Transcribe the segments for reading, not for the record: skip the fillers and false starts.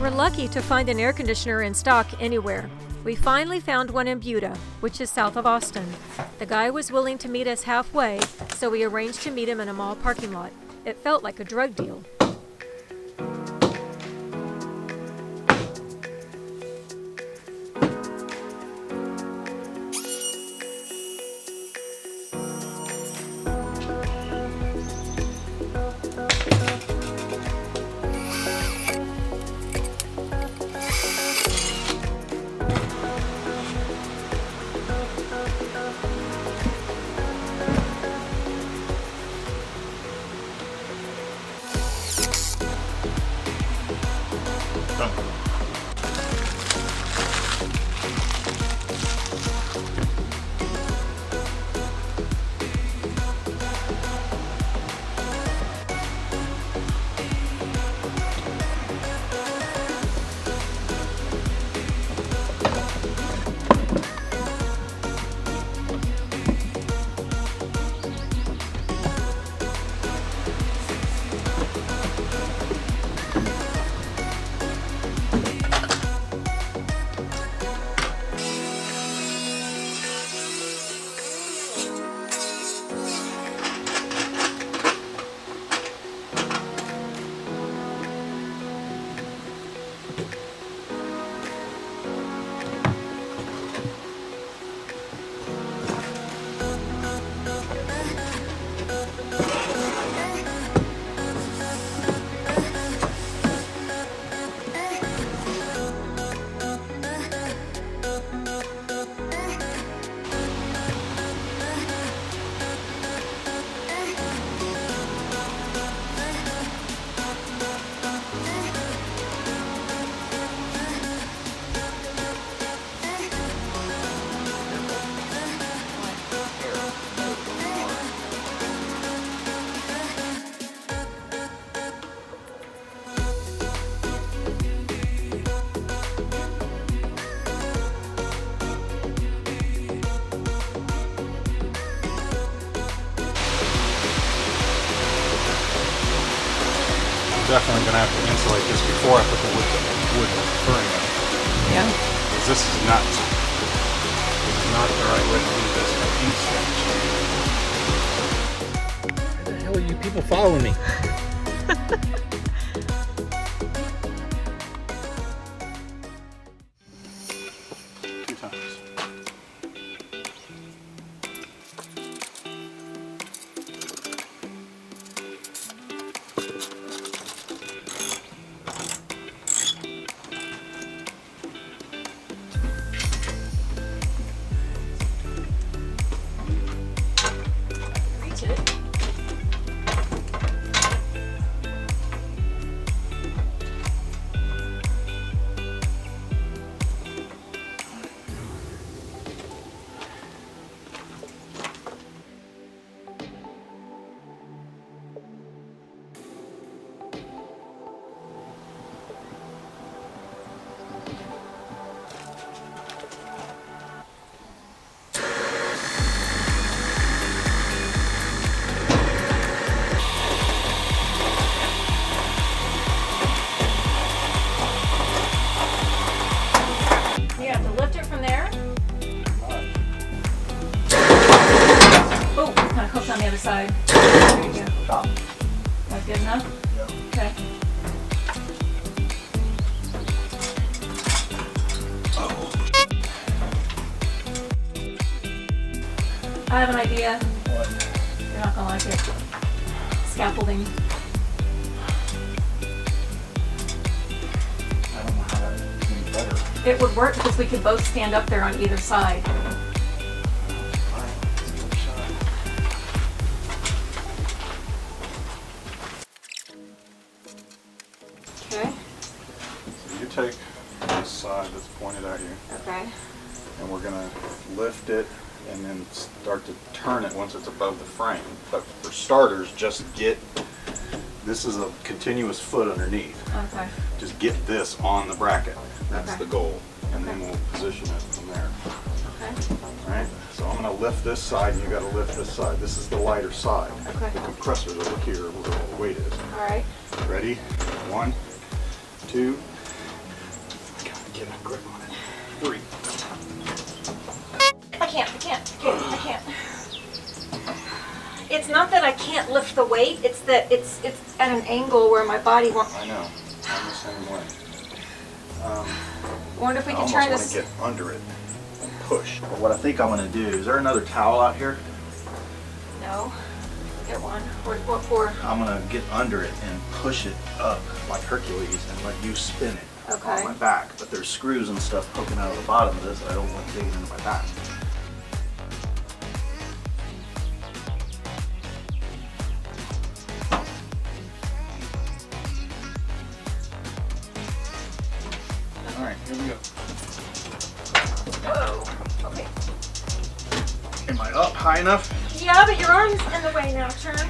We're lucky to find an air conditioner in stock anywhere. We finally found one in Buda, which is south of Austin. The guy was willing to meet us halfway, so we arranged to meet him in a mall parking lot. It felt like a drug deal. Definitely going to have to insulate this before I put the wood furring in. Yeah. Because this is nuts. This is not the right way to do this by heat stretch. Where the hell are you people following me? Two times. On the other side. There you go. That good enough? Yep. Okay. I have an idea. What? You're not gonna like it. Scaffolding. I don't know how that is any better. It would work because we could both stand up there on either side. Okay. So you take this side that's pointed at you. Okay. And we're going to lift it and then start to turn it once it's above the frame. But for starters, just get, this is a continuous foot underneath. Okay. Just get this on the bracket. That's Okay. the goal. And then we'll position it from there. Okay. Alright, so I'm going to lift this side and you got to lift this side. This is the lighter side. Okay. The compressor's over here where all the weight is. All right. Ready? 1, 2, Get a grip on it. 3. I can't. It's not that I can't lift the weight, it's that it's at an angle where my body won't. I know. I'm the same way. I wonder if we I can almost turn want this. to get under it and push. But what I think I'm going to do, is there another towel out here? No. Get one. What for? I'm going to get under it and push it up like Hercules and let you spin it Okay. on my back. But there's screws and stuff poking out of the bottom of this that I don't want digging into my back. All right, here we go. Whoa. Okay. Am I up high enough? Yeah, but your arm's in the way now. Turn.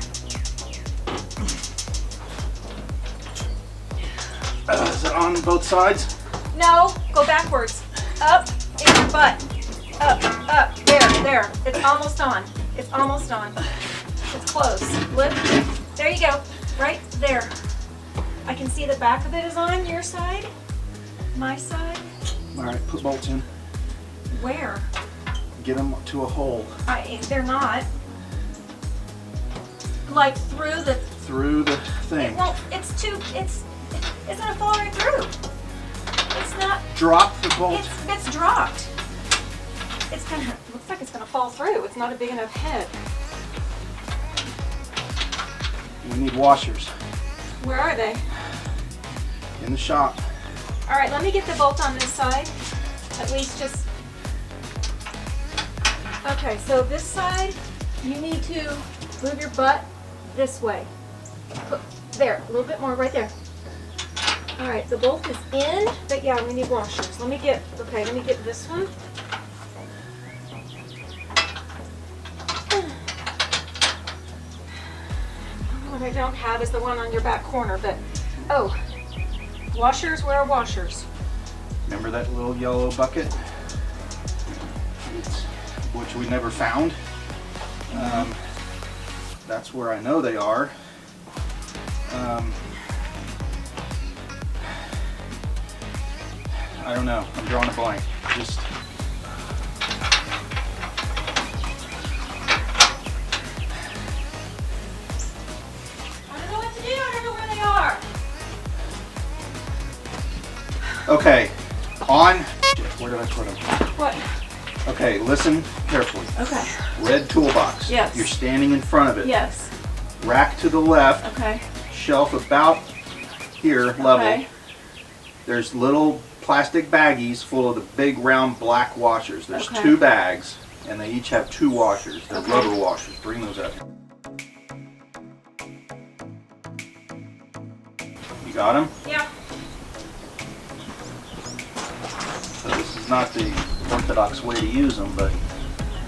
Is it on both sides? No. Go backwards. Up. In your butt. Up. There. It's almost on. It's close. Lift. There you go. Right there. I can see the back of it is on your side. My side. All right, put bolts in. Where? Get them to a hole. They're not. Like through the. Through the thing. It won't. It's gonna fall right through. It's not. Drop the bolt. It's dropped. Looks like it's gonna fall through. It's not a big enough head. We need washers. Where are they? In the shop. All right, let me get the bolt on this side. At least just. Okay, so this side, you need to move your butt this way. There, a little bit more right there. All right, the bolt is in, but yeah, we need washers. Let me get this one. What I don't have is the one on your back corner, but, oh, washers, where are washers? Remember that little yellow bucket? Which we never found. That's where I know they are. I don't know. I'm drawing a blank. Just. I don't know what to do. I don't know where they are. Okay. On. Where did I put them? What? Okay, listen carefully. Okay. Red toolbox. Yes. You're standing in front of it. Yes. Rack to the left. Okay. Shelf about here level. Okay. There's little plastic baggies full of the big round black washers. There's Okay. 2 bags and they each have 2 washers. They're Okay. rubber washers. Bring those out. You got them? Yeah. So this is not the orthodox way to use them, but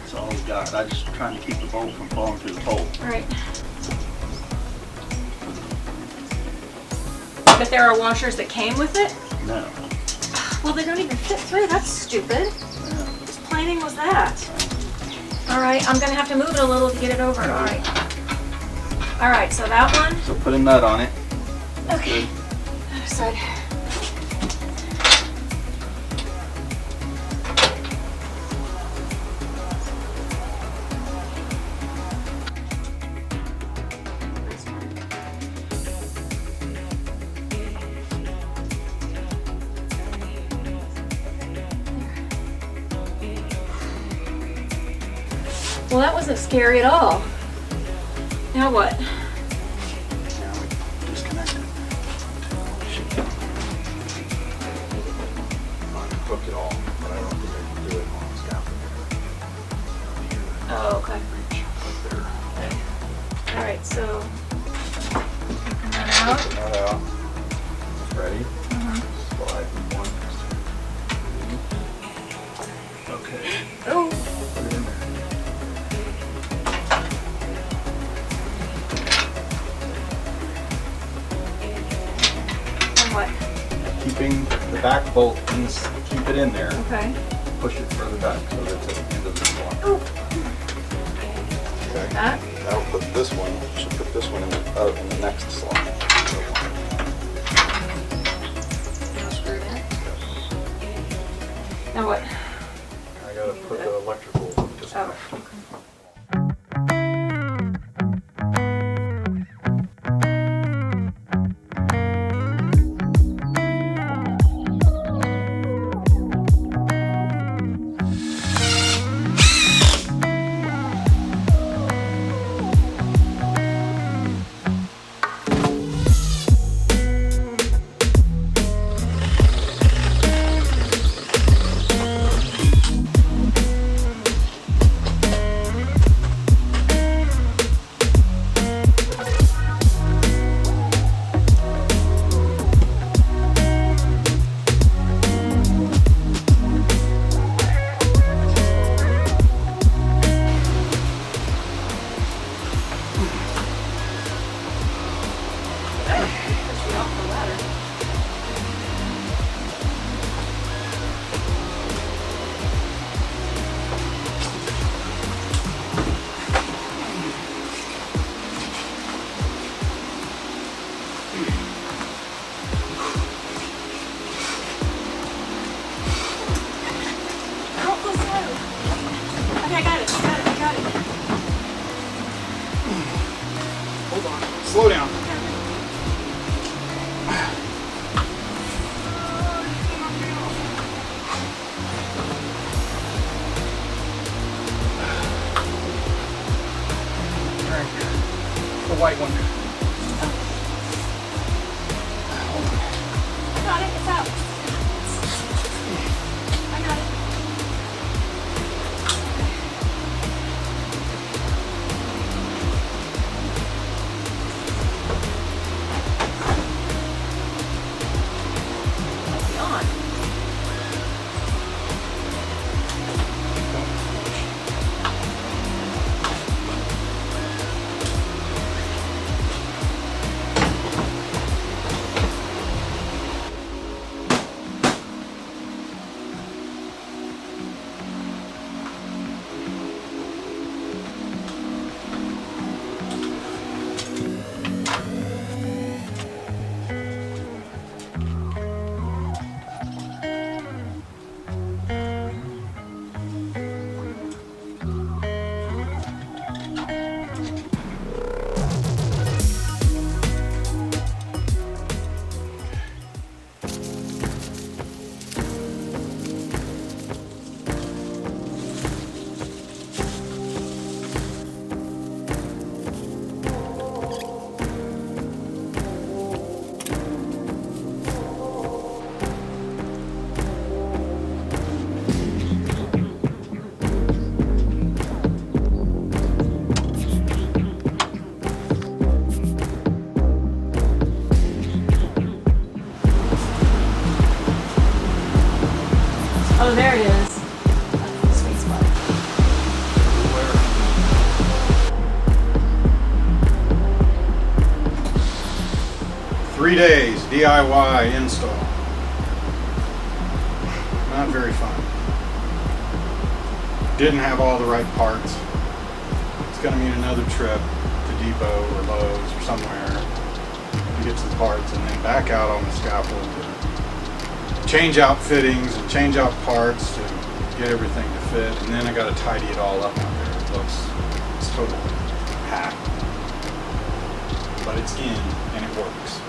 it's all we got. I'm just trying to keep the bolt from falling through the hole. All right. But there are washers that came with it? No. Well, they don't even fit through. That's stupid. Yeah. Whose planning was that? All right, I'm gonna have to move it a little to get it over. All right. All right, so that one. So put a nut on it. Okay. Other side. Well, that wasn't scary at all. Now what? Now we disconnect it. I can hook it all, but I don't think I can do it on the scaffold. Oh, okay. Reach right there. All right, so taking that out. Take that out. Ready? Slide one. Okay. Oh. Put it in there. And what? Keeping the back bolt, keep it in there. Okay. Push it further back so that's at the end of the slot. Oh. Okay. That. Now we'll put this one. Should put this one in the next slot. Screw that. Now what? I gotta put the electrical disconnect. Oh, okay. Hold on. Slow down. Alright. The white one. Hold on. I got it. It's out. I got it. Oh, there it is. That's the sweet spot. 3 days DIY install. Not very fun. Didn't have all the right parts. It's gonna mean another trip to Depot or Lowe's or somewhere to get some parts, and then back out on the scaffold to change out fittings and change out parts to get everything to fit, and then I gotta tidy it all up out there. It's total hack. But it's in and it works.